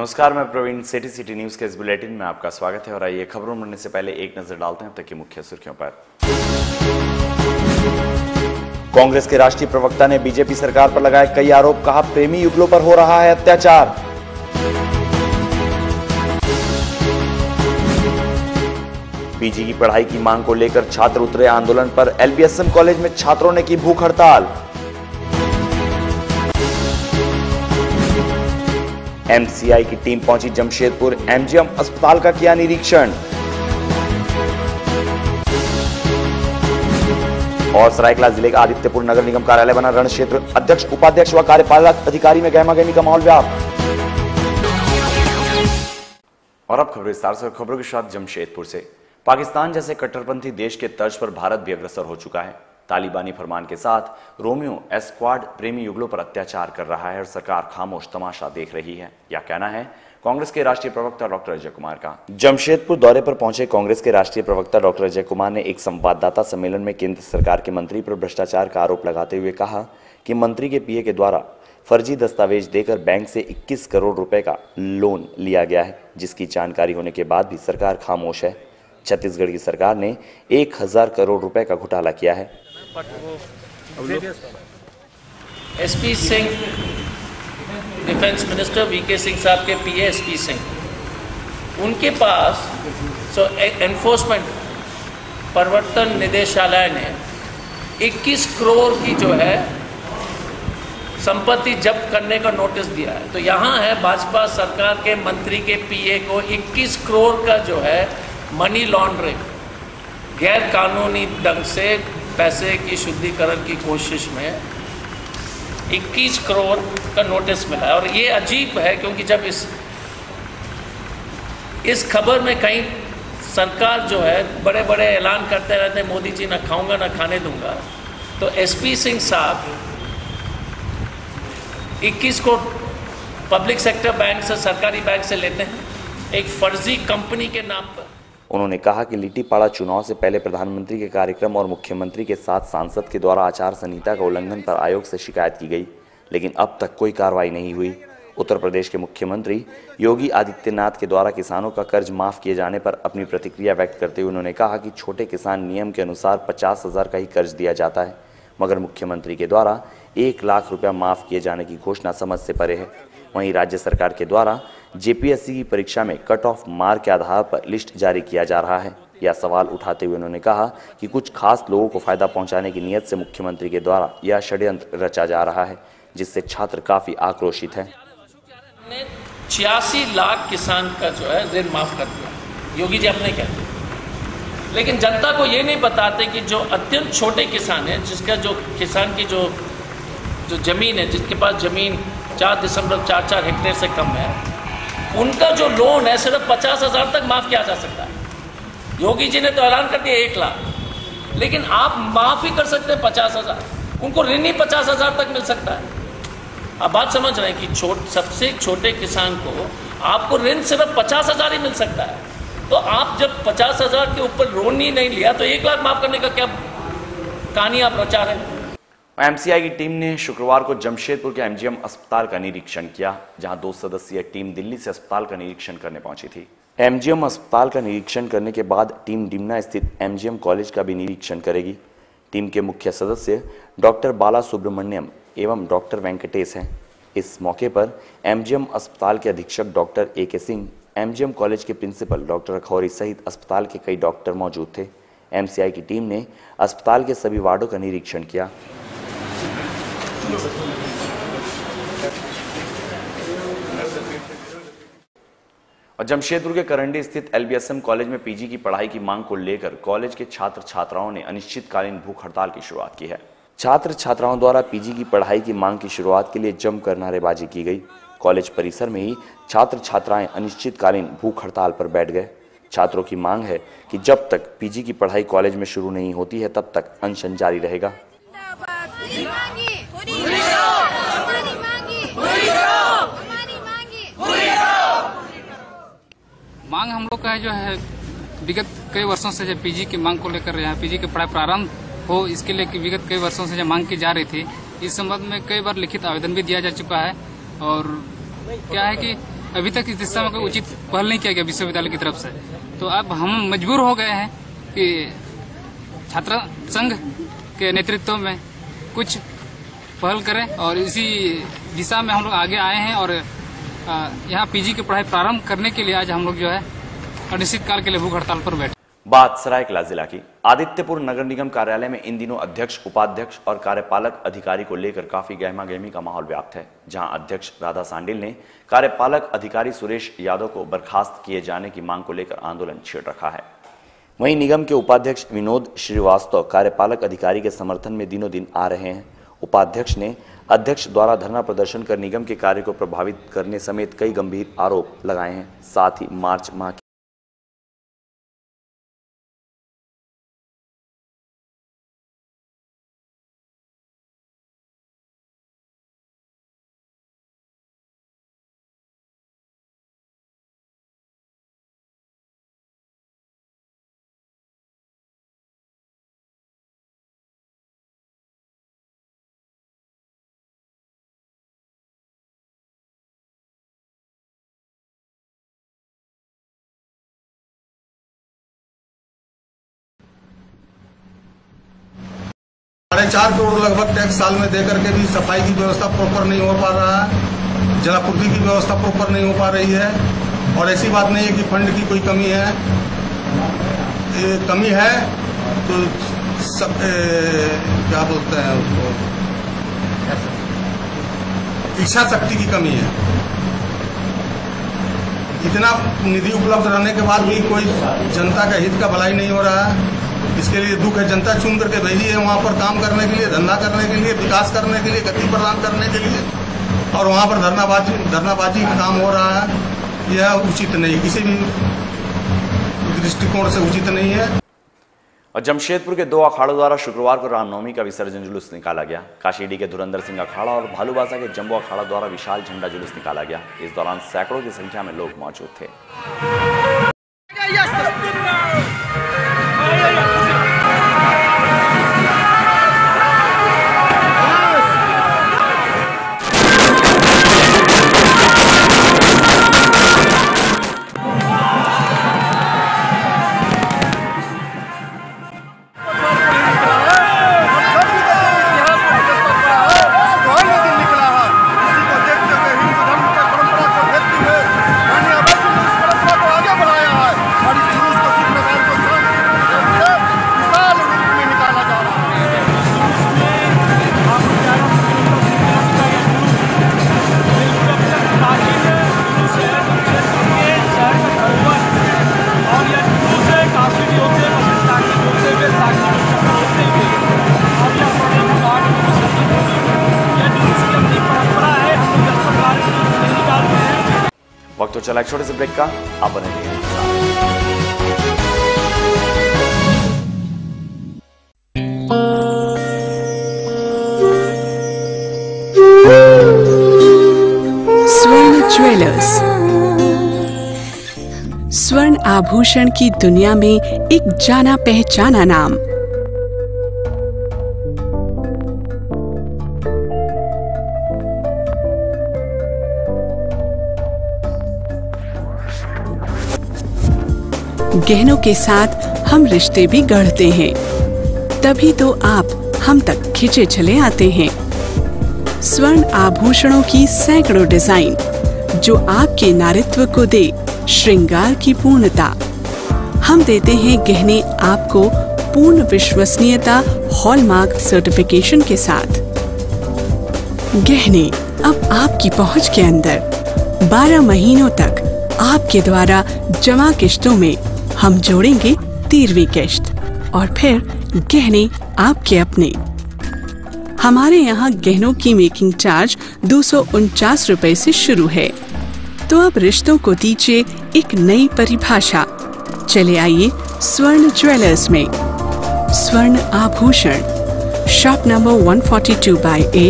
नमस्कार, मैं Praveen. City news के इस बुलेटिन में आपका स्वागत है और आइए खबरों में बढ़ने से पहले एक नजर डालते हैं अब तक की मुख्य सुर्खियों पर। कांग्रेस के राष्ट्रीय प्रवक्ता ने बीजेपी सरकार पर लगाए कई आरोप, कहा प्रेमी युगलों पर हो रहा है अत्याचार। पीजी की पढ़ाई की मांग को लेकर छात्र उतरे आंदोलन पर, एलबीएसएम कॉलेज में छात्रों ने की भूख हड़ताल। एमसीआई की टीम पहुंची जमशेदपुर, एमजीएम अस्पताल का किया निरीक्षण। और सरायकेला जिले का आदित्यपुर नगर निगम कार्यालय बना रण क्षेत्र, अध्यक्ष, उपाध्यक्ष व कार्यपालक अधिकारी में गहमागहमी का माहौल व्याप्त। और अब खबरें विस्तार से। खबरों के साथ जमशेदपुर से। पाकिस्तान जैसे कट्टरपंथी देश के तर्ज पर भारत भी अग्रसर हो चुका है। तालिबानी फरमान के साथ रोमियो एस्क्वाड प्रेमी युगलों पर अत्याचार कर रहा है और सरकार खामोश तमाशा देख रही है। यह कहना है कांग्रेस के राष्ट्रीय प्रवक्ता डॉक्टर अजय कुमार का। जमशेदपुर दौरे पर पहुंचे कांग्रेस के राष्ट्रीय प्रवक्ता डॉक्टर अजय कुमार ने एक संवाददाता सम्मेलन में केंद्र सरकार के मंत्री पर भ्रष्टाचार का आरोप लगाते हुए कहा कि मंत्री के पीए के द्वारा फर्जी दस्तावेज देकर बैंक से 21 करोड़ रुपए का लोन लिया गया है, जिसकी जानकारी होने के बाद भी सरकार खामोश है। छत्तीसगढ़ की सरकार ने 1000 करोड़ रुपए का घोटाला किया है। SP Singh, defence minister VK Singh साहब के पीए एसपी सिंह, उनके पास एनफोर्समेंट प्रवर्तन निदेशालय ने 21 करोड़ की जो है संपत्ति जब्त करने का नोटिस दिया है। तो यहाँ है भाजपा सरकार के मंत्री के पीए को 21 करोड़ का जो है मनी लॉन्ड्रिंग, गैर कानूनी ढंग से पैसे की शुद्धिकरण की कोशिश में 21 करोड़ का नोटिस मिला है। और ये अजीब है क्योंकि जब इस खबर में कहीं सरकार जो है बड़े बड़े ऐलान करते रहते हैं, मोदी जी ना खाऊंगा ना खाने दूंगा, तो एसपी सिंह साहब 21 करोड़ पब्लिक सेक्टर बैंक से, सरकारी बैंक से लेते हैं एक फर्जी कंपनी के नाम पर। उन्होंने कहा कि लिट्टीपाड़ा चुनाव से पहले प्रधानमंत्री के कार्यक्रम और मुख्यमंत्री के साथ सांसद के द्वारा आचार संहिता का उल्लंघन पर आयोग से शिकायत की गई, लेकिन अब तक कोई कार्रवाई नहीं हुई। उत्तर प्रदेश के मुख्यमंत्री योगी आदित्यनाथ के द्वारा किसानों का कर्ज माफ किए जाने पर अपनी प्रतिक्रिया व्यक्त करते हुए उन्होंने कहा कि छोटे किसान नियम के अनुसार 50,000 का ही कर्ज दिया जाता है, मगर मुख्यमंत्री के द्वारा 1 लाख रुपया माफ किए जाने की घोषणा समझ से परे है। वहीं राज्य सरकार के द्वारा जेपीएससी की परीक्षा में कट ऑफ मार्क के आधार पर लिस्ट जारी किया जा रहा है। यह सवाल उठाते हुए उन्होंने कहा कि कुछ खास लोगों को फायदा पहुंचाने की नीयत से मुख्यमंत्री के द्वारा यह षड्यंत्र रचा जा रहा है, जिससे छात्र काफी आक्रोशित हैं। 86 लाख किसान का जो है ऋण माफ कर दिया योगी जी अपने कहते, लेकिन जनता को ये नहीं बताते कि जो अत्यंत छोटे किसान हैं, जिसका जो किसान की जो जमीन है, जिसके पास जमीन 4.44 हेक्टेयर से कम है, उनका जो लोन है सिर्फ 50,000 तक माफ किया जा सकता है। योगी जी ने तो ऐलान कर दिया 1 लाख, लेकिन आप माफ ही कर सकते हैं 50,000, उनको ऋण ही 50,000 तक मिल सकता है। आप बात समझ रहे हैं कि सबसे छोटे किसान को आपको ऋण सिर्फ 50,000 ही मिल सकता है। तो आप जब 50,000 के ऊपर लोन ही नहीं लिया तो 1 लाख माफ करने का क्या कहानी आप रचा रहे हैं। एमसीआई की टीम ने शुक्रवार को जमशेदपुर के एमजीएम अस्पताल का निरीक्षण किया, जहां 2 सदस्यीय टीम दिल्ली से अस्पताल का निरीक्षण करने पहुंची थी। एमजीएम अस्पताल का निरीक्षण करने के बाद टीम डिमना स्थित एमजीएम कॉलेज का भी निरीक्षण करेगी। टीम के मुख्य सदस्य डॉक्टर बाला सुब्रमण्यम एवं डॉक्टर वेंकटेश हैं। इस मौके पर एमजीएम अस्पताल के अधीक्षक doctor AK Singh, MGM college के प्रिंसिपल डॉक्टर अखौरी सहित अस्पताल के कई डॉक्टर मौजूद थे। एमसीआई की टीम ने अस्पताल के सभी वार्डों का निरीक्षण किया। और जमशेदपुर के करंडी स्थित एलबीएसएम कॉलेज में पीजी की पढ़ाई की मांग को लेकर कॉलेज के छात्र छात्राओं ने अनिश्चितकालीन भूख हड़ताल की शुरुआत की है। छात्र छात्राओं द्वारा पीजी की पढ़ाई की मांग की शुरुआत के लिए जमकर नारेबाजी की गई। कॉलेज परिसर में ही छात्र छात्राएं अनिश्चितकालीन भूख हड़ताल पर बैठ गए। छात्रों की मांग है कि जब तक पीजी की पढ़ाई कॉलेज में शुरू नहीं होती है तब तक अनशन जारी रहेगा। मांग हम लोग का है जो है विगत कई वर्षों से जब पीजी की मांग को लेकर यहाँ पीजी की पढ़ाई प्रारंभ हो, इसके लिए विगत कई वर्षों से जब मांग की जा रही थी, इस संबंध में कई बार लिखित आवेदन भी दिया जा चुका है। और क्या है कि अभी तक इस दिशा में कोई उचित पहल नहीं किया गया विश्वविद्यालय की तरफ से। तो अब हम मजबूर हो गए हैं कि छात्र संघ के नेतृत्व में कुछ पहल करें और इसी दिशा में हम लोग आगे आए हैं और यहाँ पीजी की पढ़ाई प्रारंभ करने के लिए आज हम लोग जो है अनिश्चित काल के लिए भूख हड़ताल पर बैठे। बात सरायकेला जिला की आदित्यपुर नगर निगम कार्यालय में इन दिनों अध्यक्ष, उपाध्यक्ष और कार्यपालक अधिकारी को लेकर काफी गहमा-गहमी का माहौल व्याप्त है। जहां अध्यक्ष राधा सांडिल ने कार्यपालक अधिकारी सुरेश यादव को बर्खास्त किए जाने की मांग को लेकर आंदोलन छेड़ रखा है। वहीं निगम के उपाध्यक्ष विनोद श्रीवास्तव कार्यपालक अधिकारी के समर्थन में दिनों दिन आ रहे हैं। उपाध्यक्ष ने अध्यक्ष द्वारा धरना प्रदर्शन कर निगम के कार्य को प्रभावित करने समेत कई गंभीर आरोप लगाए हैं। साथ ही मार्च माह ₹4.5 करोड़ लगभग टैक्स साल में देकर के भी सफाई की व्यवस्था प्रॉपर नहीं हो पा रहा है, जलापूर्ति की व्यवस्था प्रॉपर नहीं हो पा रही है। और ऐसी बात नहीं है कि फंड की कोई कमी है, कमी है तो सब क्या बोलते हैं उसको, इच्छा शक्ति की कमी है। इतना निधि उपलब्ध रहने के बाद भी कोई जनता का हित का भलाई नहीं हो रहा है। इसके लिए दुख है। जनता चुन करके भेजी है वहां पर काम करने के लिए, धंधा करने के लिए, विकास करने के लिए, गति प्रदान करने के लिए, और वहां पर धरनाबाजी का काम हो रहा है। यह उचित नहीं, किसी भी दृष्टिकोण से उचित नहीं है। और जमशेदपुर के 2 अखाड़ों द्वारा शुक्रवार को रामनवमी का विसर्जन जुलूस निकाला गया। काशीडी के धुरंधर सिंह अखाड़ा और भालूबासा के जम्बो अखाड़ा द्वारा विशाल झंडा जुलूस निकाला गया। इस दौरान सैकड़ों की संख्या में लोग मौजूद थे। वक्त तो चला एक छोटे से ब्रेक का, आप बने रहिए। स्वर्ण ज्वेलर्स, स्वर्ण आभूषण की दुनिया में एक जाना पहचाना नाम। गहनों के साथ हम रिश्ते भी गढ़ते हैं, तभी तो आप हम तक खिंचे चले आते हैं। स्वर्ण आभूषणों की सैकड़ों डिजाइन जो आपके नारित्व को दे श्रृंगार की पूर्णता। हम देते हैं गहने आपको पूर्ण विश्वसनीयता हॉलमार्क सर्टिफिकेशन के साथ। गहने अब आपकी पहुंच के अंदर 12 महीनों तक आपके द्वारा जमा किश्तों में हम जोड़ेंगे 13वीं किश्त और फिर गहने आपके अपने। हमारे यहाँ गहनों की मेकिंग चार्ज 249 रुपए से शुरू है। तो अब रिश्तों को दीजिए एक नई परिभाषा। चले आइए स्वर्ण ज्वेलर्स में। स्वर्ण आभूषण, शॉप नंबर 142/A,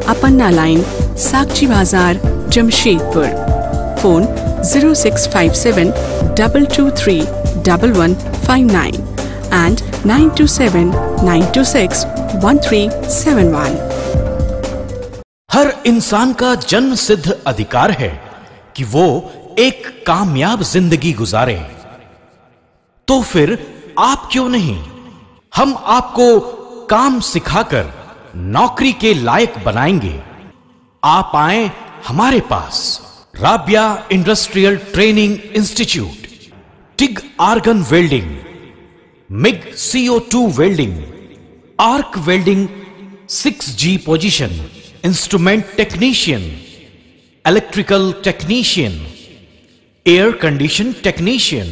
अपन्ना line, Sakchi Bazar, Jamshedpur. Phone 0657 223 1159 and 927 926 1371। हर इंसान का जन्म सिद्ध अधिकार है कि वो एक कामयाब जिंदगी गुजारे। तो फिर आप क्यों नहीं, हम आपको काम सिखाकर नौकरी के लायक बनाएंगे। आप आए हमारे पास। Rabia industrial training institute, TIG argon welding, MIG CO2 welding, arc welding 6G position, instrument technician, electrical technician, air condition technician,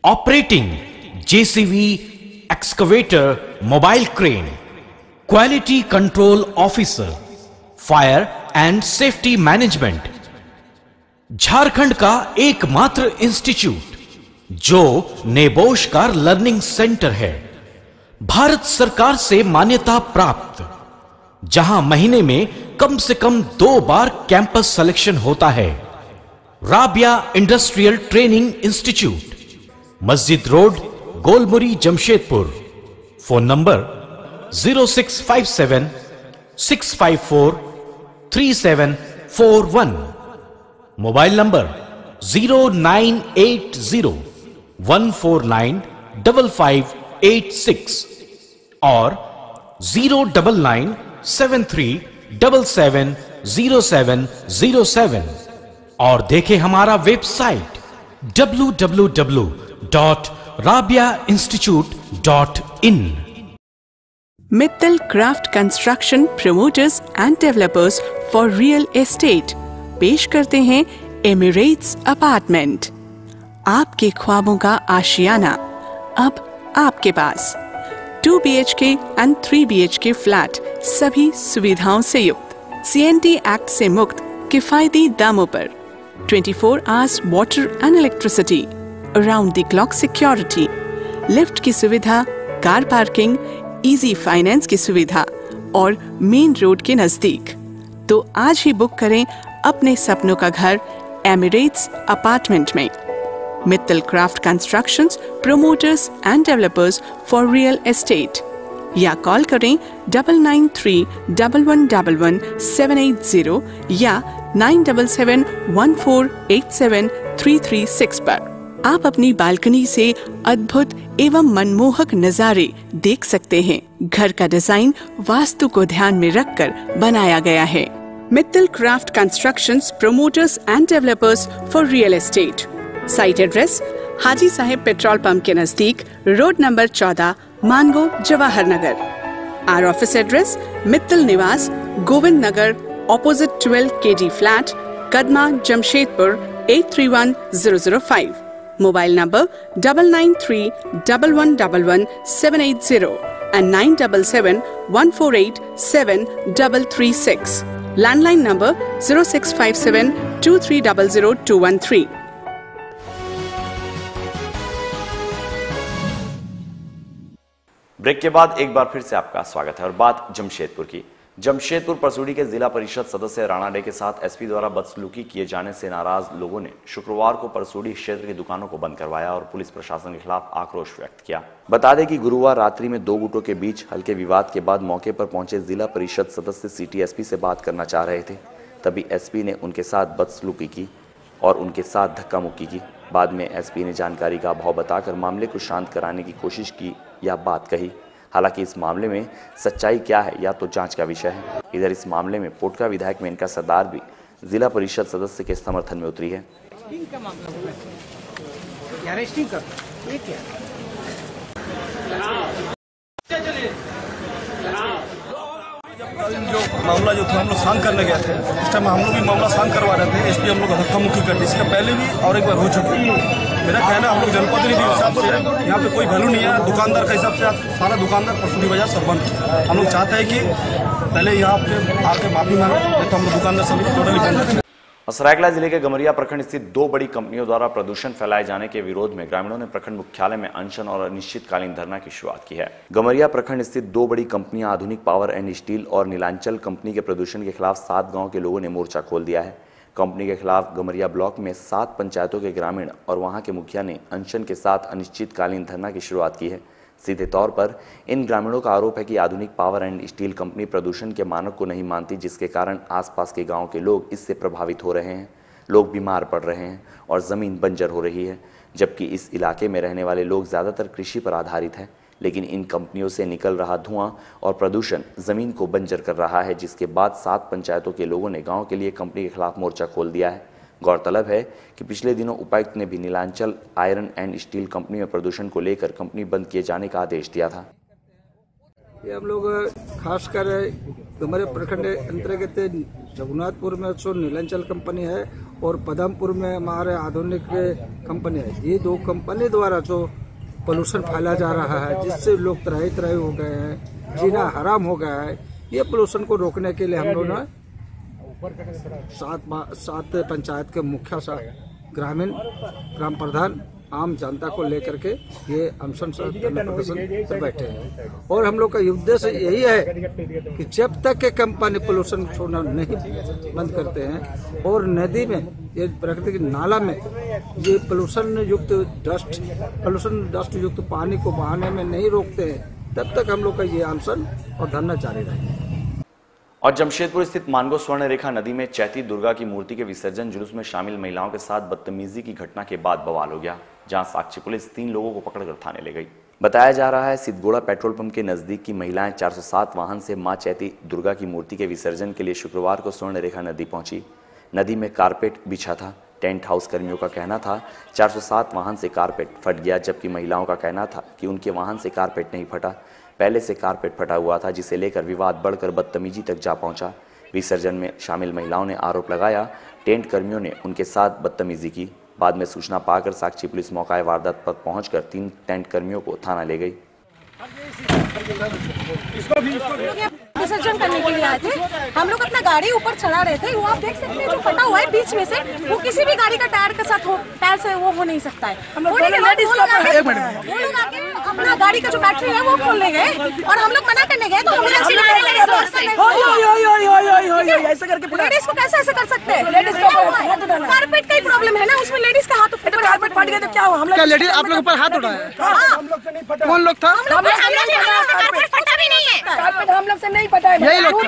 operating JCB, excavator, mobile crane, quality control officer, fire and safety management. Jharkhand का एकमात्र institute जो नेबोश का learning centre है, भारत सरकार से मान्यता प्राप्त, जहां महीने में कम से कम 2 बार कैंपस सिलेक्शन होता है। राबिया इंडस्ट्रियल ट्रेनिंग इंस्टीट्यूट, मस्जिद road, Golmuri, Jamshedpur. Phone number 0657 654 3741, mobile number 0980 149 5586 और 099 73 77 0707। और देखें हमारा website www.rabiainstitute.in। Mittal craft construction promoters and developers for real estate पेश करते हैं एमिरेट्स अपार्टमेंट। आपके ख्वाबों का आशियाना अब आपके पास। 2 BHK एंड 3 BHK फ्लैट, सभी सुविधाओं से युक्त, CNT एक्ट से मुक्त किफायती दामों पर, 24 hours water and electricity, around the clock security, lift की सुविधा, कार पार्किंग, इजी फाइनेंस की सुविधा और मेन रोड के नजदीक। तो आज ही बुक करें अपने सपनों का घर एमिरेट्स अपार्टमेंट में। Mittal craft constructions promoters and developers for real estate, या कॉल करें 9931111780 या 9771487336 पर। आप अपनी बालकनी से अद्भुत एवं मनमोहक नजारे देख सकते हैं। घर का डिजाइन वास्तु को ध्यान में रखकर बनाया गया है। Mittal craft constructions promoters and developers for real estate. Site address हाजी साहेब पेट्रोल पंप के नजदीक, road number 14, Mango, Jawahar Nagar. Our office address Mittal Niwas, Govind Nagar, opposite 12 KD flat, Kadma, Jamshedpur 831005। Mobile number 9931111780 and 9771487336। Landline number 065723000213। Break के बाद एक बार फिर से आपका स्वागत है और बात जमशेदपुर की। जमशेदपुर परसूडी के जिला परिषद सदस्य राणा डे के साथ एसपी द्वारा बदसलूकी किए जाने से नाराज लोगों ने शुक्रवार को परसूडी क्षेत्र की दुकानों को बंद करवाया और पुलिस प्रशासन के खिलाफ आक्रोश व्यक्त किया। बता दें कि गुरुवार रात्रि में 2 गुटों के बीच हल्के विवाद के बाद मौके पर पहुंचे जिला परिषद सदस्य सिटी एसपी से बात करना चाह रहे थे, तभी एसपी ने उनके साथ बदसलूकी की और उनके साथ धक्का मुक्की की। बाद में एसपी ने जानकारी का अभाव बताकर मामले को शांत कराने की कोशिश की या बात कही। हालांकि इस मामले में सच्चाई क्या है या तो जांच का विषय है। इधर इस मामले में पोटका विधायक मेनका सरदार भी जिला परिषद सदस्य के समर्थन में उतरी है। जो मामला जो था हम लोग शांत करने गए थे, उस टाइम हम लोग भी मामला शांत करवा रहे थे। एसपी हम लोग धक्का मुक्की कर दी, इसका पहले भी और एक बार हो चुकी है। मेरा कहना हम लोग जनप्रतिनिधि के हिसाब से यहाँ पे कोई वैल्यू नहीं है। दुकानदार के हिसाब से सारा दुकानदार परसूडी बाजार सब बंद। हम लोग चाहते हैं कि पहले यहाँ पे आके माफी मांगे, तो हम लोग दुकानदार सब टोटली बंद। सरायकेला जिले के गमरिया प्रखंड स्थित 2 बड़ी कंपनियों द्वारा प्रदूषण फैलाए जाने के विरोध में ग्रामीणों ने प्रखंड मुख्यालय में अनशन और अनिश्चितकालीन धरना की शुरुआत की है। गमरिया प्रखंड स्थित 2 बड़ी कंपनियां आधुनिक पावर एंड स्टील और नीलांचल कंपनी के प्रदूषण के खिलाफ 7 गांव के लोगों ने मोर्चा खोल दिया है। कंपनी के खिलाफ गमरिया ब्लॉक में 7 पंचायतों के ग्रामीण और वहां के मुखिया ने अनशन के साथ अनिश्चितकालीन धरना की शुरुआत की है। सीधे तौर पर इन ग्रामीणों का आरोप है कि आधुनिक पावर एंड स्टील कंपनी प्रदूषण के मानक को नहीं मानती, जिसके कारण आसपास के गांव के लोग इससे प्रभावित हो रहे हैं। लोग बीमार पड़ रहे हैं और ज़मीन बंजर हो रही है। जबकि इस इलाके में रहने वाले लोग ज़्यादातर कृषि पर आधारित हैं, लेकिन इन कंपनियों से निकल रहा धुआं और प्रदूषण ज़मीन को बंजर कर रहा है, जिसके बाद 7 पंचायतों के लोगों ने गांव के लिए कंपनी के खिलाफ मोर्चा खोल दिया है। गौरतलब है कि पिछले दिनों उपायुक्त ने भी Nilanchal iron and steel company में प्रदूषण को लेकर कंपनी बंद किए जाने का आदेश दिया था। ये हम लोग खासकर हमारे प्रखंड अंतर्गत जगन्नाथपुर में जो नीलांचल कंपनी है और पदमपुर में हमारे आधुनिक कंपनी है, ये 2 कंपनी द्वारा जो पोल्यूशन फैला जा रहा है, जिससे लोग त्राही हो गए हैं, जीना हराम हो गया है। ये पोल्यूशन को रोकने के लिए हम लोग ने 7 पंचायत के मुखिया, ग्रामीण, ग्राम प्रधान, आम जनता को लेकर के ये अनशन प्रदर्शन पर बैठे हैं। और हम लोग का उद्देश्य यही है कि जब तक के कंपनी पोल्यूशन छोड़ना नहीं बंद करते हैं और नदी में, ये प्राकृतिक नाला में ये पोल्यूशन डस्ट युक्त पानी को बहाने में नहीं रोकते हैं, तब तक हम लोग का ये अनशन और धरना जारी रहेगा। और जमशेदपुर स्थित मानगो स्वर्ण रेखा नदी में चैती दुर्गा की मूर्ति के विसर्जन जुलूस में शामिल महिलाओं के साथ बदतमीजी की घटना के बाद बवाल हो गया, जहां साक्षी पुलिस 3 लोगों को पकड़कर थाने ले गई। बताया जा रहा है सिद्धगोड़ा पेट्रोल पंप के नजदीक की महिलाएं 407 वाहन से मां चैती दुर्गा की मूर्ति के विसर्जन के लिए शुक्रवार को स्वर्ण रेखा नदी पहुंची। नदी में कारपेट बिछा था। टेंट हाउस कर्मियों का कहना था 407 वाहन से कारपेट फट गया, जबकि महिलाओं का कहना था कि उनके वाहन से कारपेट नहीं फटा, पहले से कारपेट फटा हुआ था, जिसे लेकर विवाद बढ़कर बदतमीजी तक जा पहुंचा। विसर्जन में शामिल महिलाओं ने आरोप लगाया टेंट कर्मियों ने उनके साथ बदतमीजी की। बाद में सूचना पाकर साक्षी पुलिस मौका वारदात पर पहुंचकर 3 टेंट कर्मियों को थाना ले गई। विसर्जन करने के लिए आए थे, हम लोग अपना गाड़ी ऊपर चढ़ा रहे थे। वो आप देख सकते हैं जो फटा हुआ है बीच में से, वो किसी भी गाड़ी का टायर के साथ टायर से वो हो नहीं सकता है। वो लोग आके अपना गाड़ी का जो बैटरी है वो खोलने गए और हम लोग मना करने गए, तो हम लोग ऐसा करके लेडीज को कैसे ऐसे कर सकते हैं? कारपेट का ही प्रॉब्लम है ना, उसमें लेडीज का हाथ फटा, कारपेट फट गया तो क्या हुआ? हम लोग लेडीज आप लोग ऊपर हाथ उठाया, कौन लोग था? हम लोग से नहीं पता है, यही लोग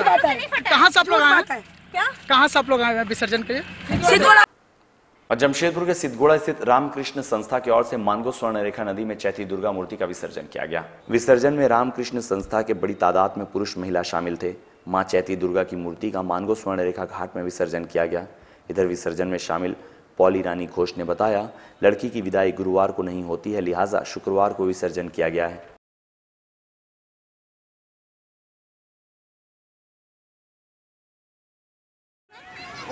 कहाँ से आप लोग आए? क्या कहाँ से आप लोग आए विसर्जन के लिए? सिद्धगोड़ा। और जमशेदपुर के सिद्धगोड़ा स्थित रामकृष्ण संस्था की ओर से मानगो स्वर्ण रेखा नदी में चैती दुर्गा मूर्ति का विसर्जन किया गया। विसर्जन में रामकृष्ण संस्था के बड़ी तादाद में पुरुष महिला शामिल थे। मां चैती दुर्गा की मूर्ति का मानगो स्वर्ण रेखा घाट में विसर्जन किया गया। इधर विसर्जन में शामिल पॉली रानी घोष ने बताया, लड़की की विदाई गुरुवार को नहीं होती है, लिहाजा शुक्रवार को विसर्जन किया गया है।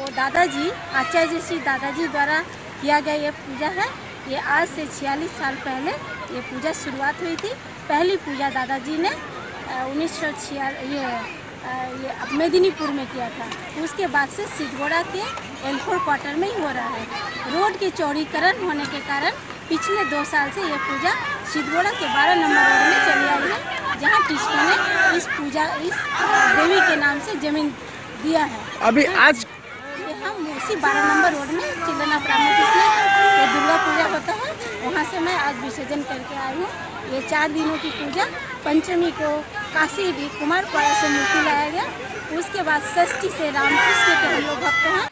दादाजी आचार्य श्री दादाजी द्वारा किया गया ये पूजा है। ये आज से 46 साल पहले ये पूजा शुरुआत हुई थी। पहली पूजा दादाजी ने 1946 ये मेदिनीपुर में किया था। उसके बाद से सिद्धगोड़ा के L4 क्वार्टर में ही हो रहा है। रोड के चौड़ीकरण होने के कारण पिछले 2 साल से ये पूजा सिद्धगोड़ा के 12 नंबर रोड में चली आई है, जहाँ टिस्को ने इस देवी के नाम से जमीन दिया है। अभी आज हम उसी 12 नंबर रोड में चिल्लना प्रामोटिस में ये दुर्गा पूजा होता है, वहाँ से मैं आज विसर्जन करके आई हूँ। ये 4 दिनों की पूजा, पंचमी को काशी कुमारपाड़ा से मूर्ति लाया गया, उसके बाद षष्ठी से रामकृष्ण के हम लोग भक्त हैं।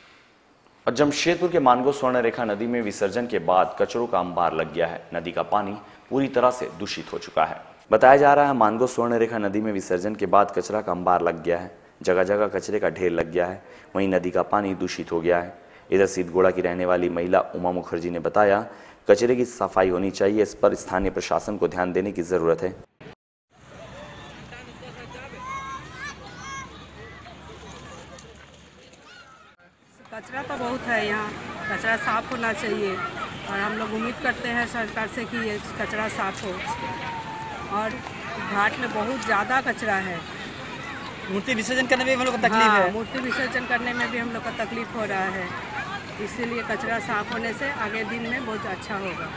और जमशेदपुर के मानगो स्वर्ण रेखा नदी में विसर्जन के बाद कचरों का अंबार लग गया है। नदी का पानी पूरी तरह से दूषित हो चुका है। बताया जा रहा है मानगो स्वर्ण रेखा नदी में विसर्जन के बाद कचरा का अंबार लग गया है। जगह जगह कचरे का ढेर लग गया है, वहीं नदी का पानी दूषित हो गया है। इधर सिद्धगोड़ा की रहने वाली महिला उमा मुखर्जी ने बताया, कचरे की सफाई होनी चाहिए, इस पर स्थानीय प्रशासन को ध्यान देने की जरूरत है। कचरा तो बहुत है यहाँ, कचरा साफ होना चाहिए और हम लोग उम्मीद करते हैं सरकार से कि ये कचरा साफ हो। और घाट में बहुत ज़्यादा कचरा है। मूर्ति विसर्जन करने में भी हम लोग को तकलीफ है। मूर्ति विसर्जन करने में भी हम लोग को तकलीफ हो रहा है, इसीलिए कचरा साफ होने से आगे दिन में बहुत अच्छा होगा।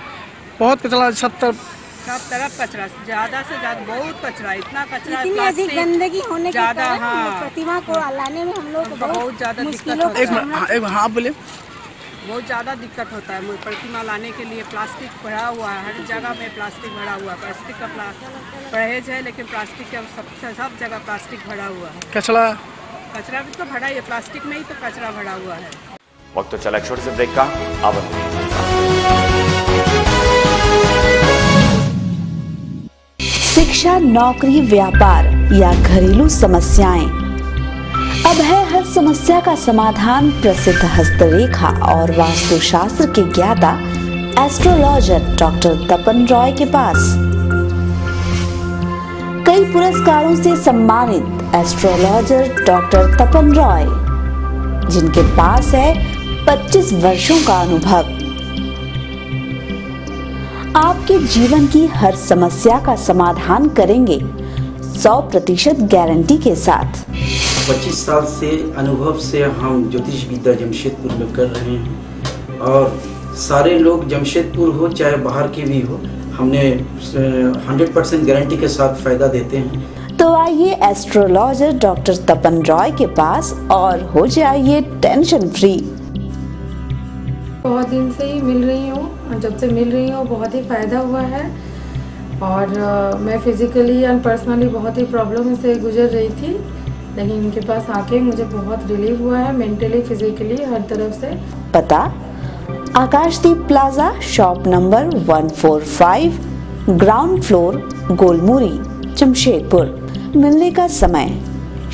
बहुत कचरा, सब तरफ कचरा, ज़्यादा से ज़्यादा बहुत कचरा, इतना कचरा, इतनी अधिक गंदगी होने के कारण हाँ, प्रतिमा को लाने में हम लोग बहुत ज़्यादा दिक्कत होता है। हाँ बोले, बहुत ज़्यादा दिक्कत होता है। प्रतिमा लाने के लिए प्लास्टिक भरा हुआ है, हर जगह में प्लास्टिक भरा हुआ है। प्लास्टिक का परहेज है, लेकिन प्लास्टिक का सब जगह प्लास्टिक भरा हुआ है। कचरा भी तो भरा है, प्लास्टिक में ही तो कचरा भरा हुआ है। वक्त तो चला एक छोटे से ब्रेक का। अब शिक्षा, नौकरी, व्यापार या घरेलू समस्याएं, अब है हर समस्या का समाधान प्रसिद्ध हस्तरेखा और वास्तुशास्त्र के ज्ञाता एस्ट्रोलॉजर डॉक्टर तपन रॉय के पास। कई पुरस्कारों से सम्मानित एस्ट्रोलॉजर डॉक्टर तपन रॉय, जिनके पास है 25 वर्षों का अनुभव, आपके जीवन की हर समस्या का समाधान करेंगे 100% गारंटी के साथ। 25 साल से अनुभव से हम ज्योतिष विद्या जमशेदपुर में कर रहे हैं और सारे लोग जमशेदपुर हो चाहे बाहर के भी हो, हमने 100% गारंटी के साथ फायदा देते हैं। तो आइए एस्ट्रोलॉजर डॉक्टर तपन रॉय के पास और हो जाइए टेंशन फ्री। बहुत दिन से ही मिल रही हूँ और जब से मिल रही हूँ बहुत ही फ़ायदा हुआ है और मैं फिजिकली एंड पर्सनली बहुत ही प्रॉब्लम से गुजर रही थी, लेकिन इनके पास आके मुझे बहुत रिलीफ हुआ है, मेंटली फिजिकली हर तरफ से। पता Akashdeep plaza, shop number 145, ground floor, Golmuri, Jamshedpur. मिलने का समय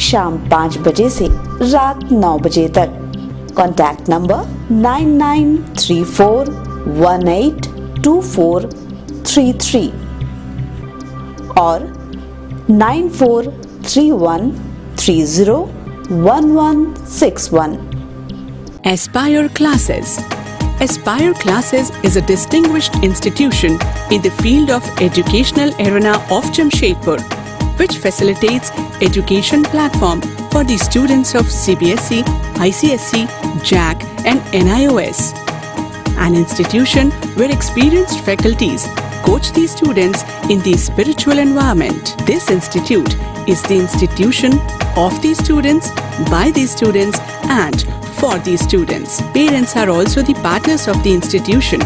शाम 5 बजे से रात 9 बजे तक। कॉन्टैक्ट नंबर 9934182433 और 9431301161। Aspire Classes. Aspire Classes is a distinguished institution in the field of educational arena of Jamshedpur, which facilitates education platform for the students of CBSE, ICSE, JAC and NIOS. An institution where experienced faculties coach the students in the spiritual environment. This institute is the institution of the students, by the students and for the students. Parents are also the partners of the institution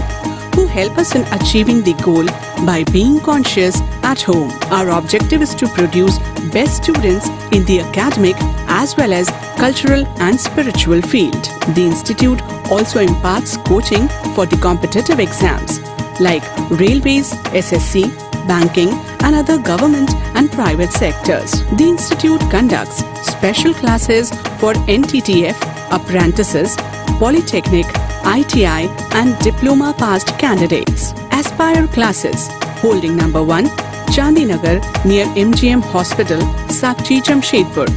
who help us in achieving the goal by being conscious at home. Our objective is to produce best students in the academic as well as cultural and spiritual field. The institute also imparts coaching for the competitive exams like railways, SSC, banking and other government and private sectors. The institute conducts special classes for NTTF, apprentices, polytechnic, ITI and diploma passed candidates. Aspire Classes, holding number 1, Chandinagar near MGM Hospital, Sakchi, Jamshedpur.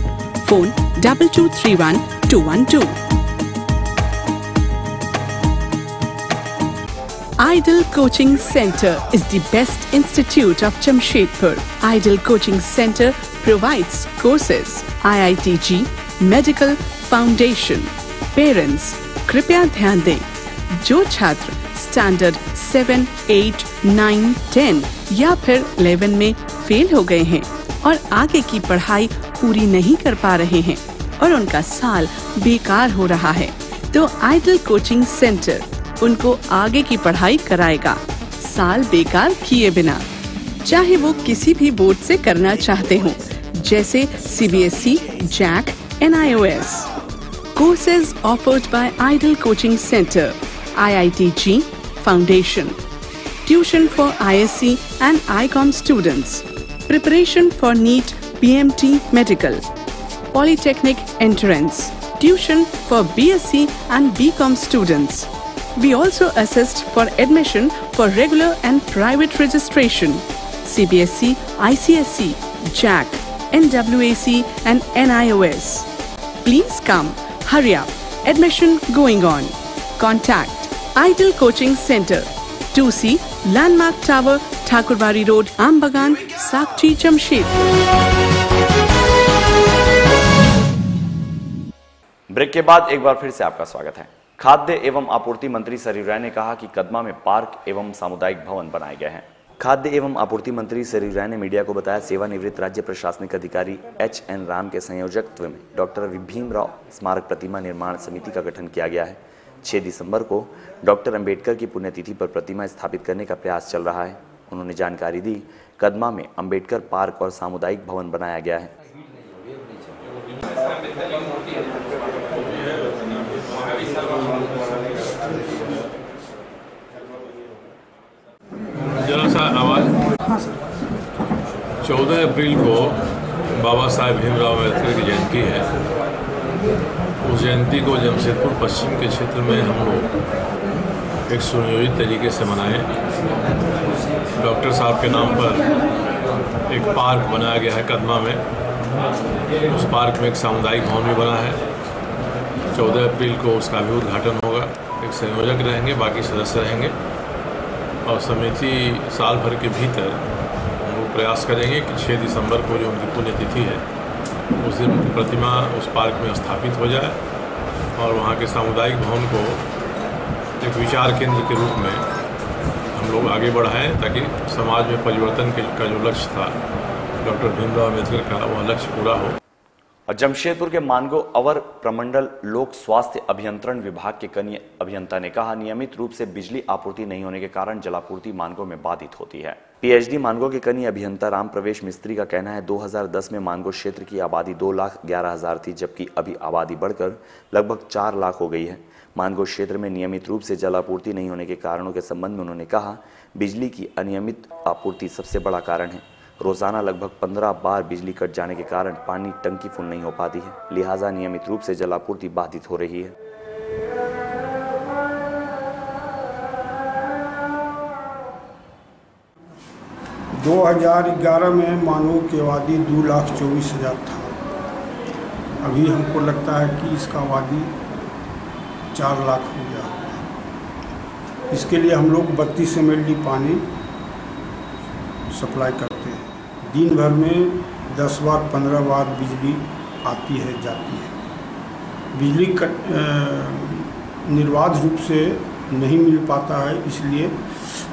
Phone 2231 212. Ideal Coaching Center is the best institute of Jamshedpur. Ideal Coaching Center provides courses IITG, Medical Foundation. Parents, कृपया ध्यान दें, जो छात्र standard 7, 8, 9, 10 या फिर 11 में fail हो गए हैं और आगे की पढ़ाई पूरी नहीं कर पा रहे हैं और उनका साल बेकार हो रहा है, तो आइडल कोचिंग सेंटर उनको आगे की पढ़ाई कराएगा साल बेकार किए बिना, चाहे वो किसी भी बोर्ड से करना चाहते हो, जैसे CBSE, JAC, NIOS. Courses offered by Ideal Coaching Center, IITG Foundation, tuition for ISC and ICOM students, preparation for NEET, PMT Medical, Polytechnic entrance, tuition for BSc and BCom students. We also assist for admission for regular and private registration, CBSE, ICSE, JAC, NWAC and NIOS. Please come. Hurry up. Admission going on. Contact Ideal Coaching Center, 2C, Landmark Tower, Thakurbari Road, Ambagan, Sakchi, Jamshedpur. Break के बाद एक बार फिर से आपका स्वागत है। खाद्य एवं आपूर्ति मंत्री सरयू राय ने कहा कि कदमा में पार्क एवं सामुदायिक भवन बनाए गए हैं। खाद्य एवं आपूर्ति मंत्री सरयू राय ने मीडिया को बताया, सेवानिवृत्त राज्य प्रशासनिक अधिकारी HN राम के संयोजकत्व में डॉक्टर भीमराव स्मारक प्रतिमा निर्माण समिति का गठन किया गया है। 6 दिसंबर को डॉक्टर अंबेडकर की पुण्यतिथि पर प्रतिमा स्थापित करने का प्रयास चल रहा है। उन्होंने जानकारी दी, कदमा में अंबेडकर पार्क और सामुदायिक भवन बनाया गया है। 14 अप्रैल को बाबा साहेब भीमराव अम्बेडकर की जयंती है। उस जयंती को जमशेदपुर पश्चिम के क्षेत्र में हम लोग एक सुनियोजित तरीके से मनाएं। डॉक्टर साहब के नाम पर एक पार्क बनाया गया है कदमा में। उस पार्क में एक सामुदायिक भवन भी बना है। 14 अप्रैल को उसका भी उद्घाटन होगा। एक संयोजक रहेंगे, बाकी सदस्य रहेंगे और समिति साल भर के भीतर हम लोग प्रयास करेंगे कि 6 दिसंबर को जो उनकी पुण्यतिथि है उस दिन उनकी प्रतिमा उस पार्क में स्थापित हो जाए और वहाँ के सामुदायिक भवन को एक विचार केंद्र के रूप में हम लोग आगे बढ़ाएं ताकि समाज में परिवर्तन का जो लक्ष्य था डॉक्टर भीमराव अम्बेडकर का वह लक्ष्य पूरा हो। और जमशेदपुर के मानगो अवर प्रमंडल लोक स्वास्थ्य अभियंत्रण विभाग के कनीय अभियंता ने कहा, नियमित रूप से बिजली आपूर्ति नहीं होने के कारण जलापूर्ति मानगो में बाधित होती है। पीएचडी मानगो के कनीय अभियंता राम प्रवेश मिस्त्री का कहना है 2010 में मानगो क्षेत्र की आबादी 2,11,000 थी, जबकि अभी आबादी बढ़कर लगभग 4 लाख हो गई है। मानगो क्षेत्र में नियमित रूप से जलापूर्ति नहीं होने के कारणों के संबंध में उन्होंने कहा, बिजली की अनियमित आपूर्ति सबसे बड़ा कारण है। रोजाना लगभग 15 बार बिजली कट जाने के कारण पानी टंकी फुल नहीं हो पाती है, लिहाजा नियमित रूप से जलापूर्ति बाधित हो रही है। दो 2011 में मानव की आबादी 2,24,000 था। अभी हमको लगता है कि इसका आबादी 4 लाख हो गया होगा। इसके लिए हम लोग 32 MLD पानी सप्लाई करते हैं। दिन भर में 10 बार 15 बार बिजली आती है जाती है। बिजली निर्बाध रूप से नहीं मिल पाता है, इसलिए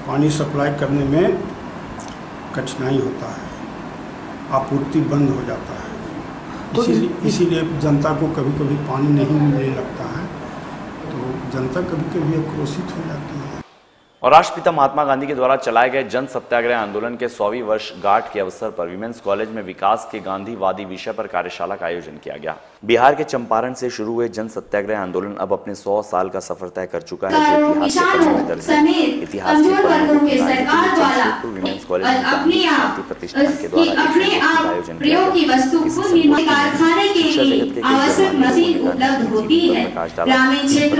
पानी सप्लाई करने में कठिनाई होता है, आपूर्ति बंद हो जाता है। इसीलिए जनता को कभी कभी पानी नहीं मिलने लगता है, तो जनता कभी कभी आक्रोशित हो जाती है। और राष्ट्रपिता महात्मा गांधी के द्वारा चलाए गए जन सत्याग्रह आंदोलन के 100वीं वर्षगांठ के अवसर पर विमेंस कॉलेज में विकास के गांधीवादी विषय पर कार्यशाला का आयोजन किया गया। बिहार के चंपारण से शुरू हुए जन सत्याग्रह आंदोलन अब अपने 100 साल का सफर तय कर चुका है, जो इतिहास के पन्नों में दर्ज है। इतिहास के पन्नों में विमेंस कॉलेज में गांधी शांति प्रतिष्ठान के द्वारा आयोजन किया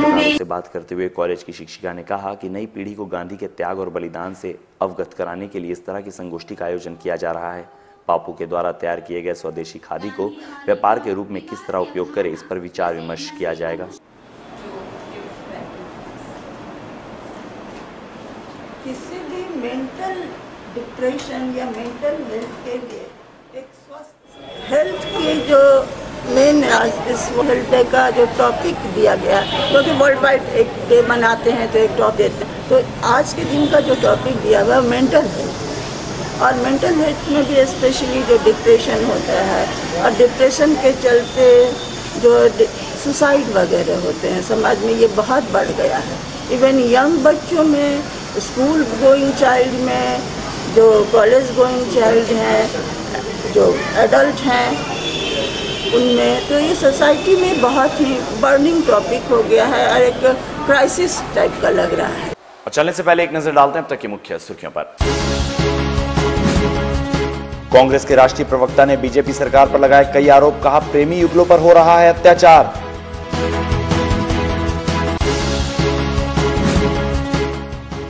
गया। से बात करते हुए कॉलेज की शिक्षिका ने कहा कि नई पीढ़ी को गांधी के त्याग और बलिदान से अवगत कराने के लिए इस तरह की संगोष्ठी का आयोजन किया जा रहा है। बापू के द्वारा तैयार किए गए स्वदेशी खादी को व्यापार के रूप में किस तरह उपयोग करें, इस पर विचार विमर्श किया जाएगा। किसी भी मेंटल डिप्रेशन या मेंटल हेल्थ के लिए एक स्वस्थ हेल्थ की जो मेन आज इस वर्ल्ड डे का जो टॉपिक दिया गया, क्योंकि वर्ल्ड वाइड एक डे मनाते हैं तो एक टॉपिक देते हैं, तो आज के दिन का जो टॉपिक दिया हुआ है मेंटल हेल्थ। और मेंटल हेल्थ में भी स्पेशली जो डिप्रेशन होता है और डिप्रेशन के चलते जो सुसाइड वगैरह होते हैं समाज में, ये बहुत बढ़ गया है। इवन यंग बच्चों में, स्कूल गोइंग चाइल्ड में, जो कॉलेज गोइंग चाइल्ड हैं, जो एडल्ट हैं उनमें, तो ये सोसाइटी में बहुत ही बर्निंग टॉपिक हो गया है और एक क्राइसिस टाइप का लग रहा है। और चलने से पहले एक नजर डालते हैं अब तक की मुख्य सुर्खियों पर। कांग्रेस के राष्ट्रीय प्रवक्ता ने बीजेपी सरकार पर लगाए कई आरोप, कहा प्रेमी युगलों पर हो रहा है अत्याचार।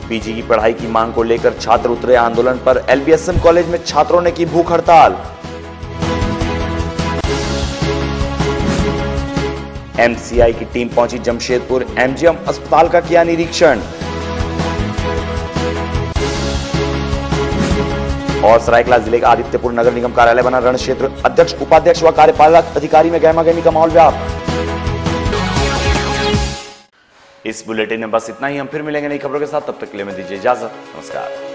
पीजी की पढ़ाई की मांग को लेकर छात्र उतरे आंदोलन पर, एलबीएसएम कॉलेज में छात्रों ने की भूख हड़ताल। एमसीआई की टीम पहुंची जमशेदपुर, एमजीएम अस्पताल का किया निरीक्षण। और सरायकेला जिले का आदित्यपुर नगर निगम कार्यालय बना रण क्षेत्र, अध्यक्ष उपाध्यक्ष व कार्यपालक अधिकारी में गहमागहमी का माहौल व्याप्त। इस बुलेटिन में बस इतना ही। हम फिर मिलेंगे नई खबरों के साथ, तब तक के लिए मैं दीजिए इजाजत। नमस्कार।